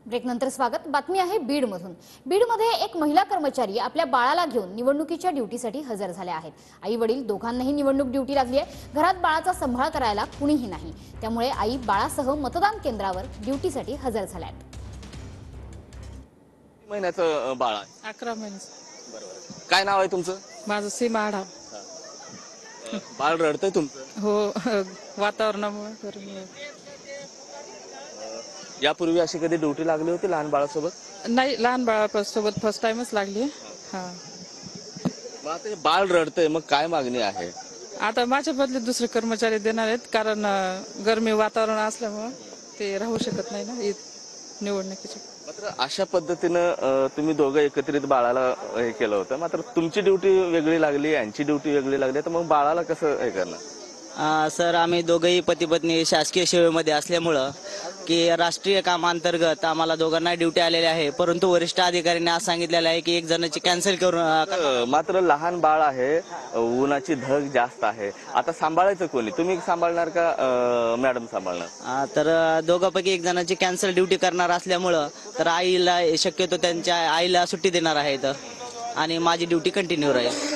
ब्रेकनंतर स्वागत। बातमी आहे बीडमधून। बीडमध्ये एक महिला कर्मचारी आपल्या बाळाला घेऊन निवडणुकीच्या ड्युटीसाठी हजर झाल्या आहेत। आई वडील दोघांनाही निवडणूक ड्युटी लागली आहे। घरात बाळाचा सांभाळ करायला कुणीही नाही, त्यामुळे आई बाळासह मतदान केंद्रावर ड्युटीसाठी हजर झाल्या आहेत। महिन्याचं बाळ आहे? 11 महिन्याचं। बरोबर। काय नाव आहे तुमचं? माझं सीमा आढाव। बाळ रडतंय तुमचं? हो, वातावरणामुळे गरमी आहे। यापूर्वी अशी कधी ड्युटी लागली होती लहान बाळासोबत? नाही, लहान बाळासोबत फर्स्ट टाइमच लागली। हा, मग आता हे बाळ रडतंय, मग काय मागणी आहे? आता माझ्या बदले दुसरे कर्मचारी देणार आहेत, कारण गरमी वातावरण असल्यामुळे ते राहू शकत नाही ना निवडणुकीच्या। मात्र अशा पद्धतीनं तुम्ही दोघं एकत्रित बाळाला हे केलं होतं, मात्र तुमची ड्युटी वेगळी लागली, यांची ड्युटी वेगळी लागली, तर मग बाळाला कसं हे करणार? सर, आम्ही दोघंही पती पत्नी शासकीय सेवेमध्ये असल्यामुळं की राष्ट्रीय कामांतर्गत आम्हाला दोघांना ड्युटी आलेली आहे, परंतु वरिष्ठ अधिकाऱ्यांनी असं सांगितलेलं आहे की एक जणांची कॅन्सल करून मात्र लहान बाळ आहे, उन्हाची धग जास्त आहे, आता सांभाळायचं कोणी? तुम्ही सांभाळणार का मॅडम सांभाळणार? तर दोघांपैकी एक जणांची कॅन्सल ड्युटी करणार असल्यामुळं तर आईला शक्यतो त्यांच्या आईला सुट्टी देणार आहेत आणि माझी ड्युटी कंटिन्यू राहील।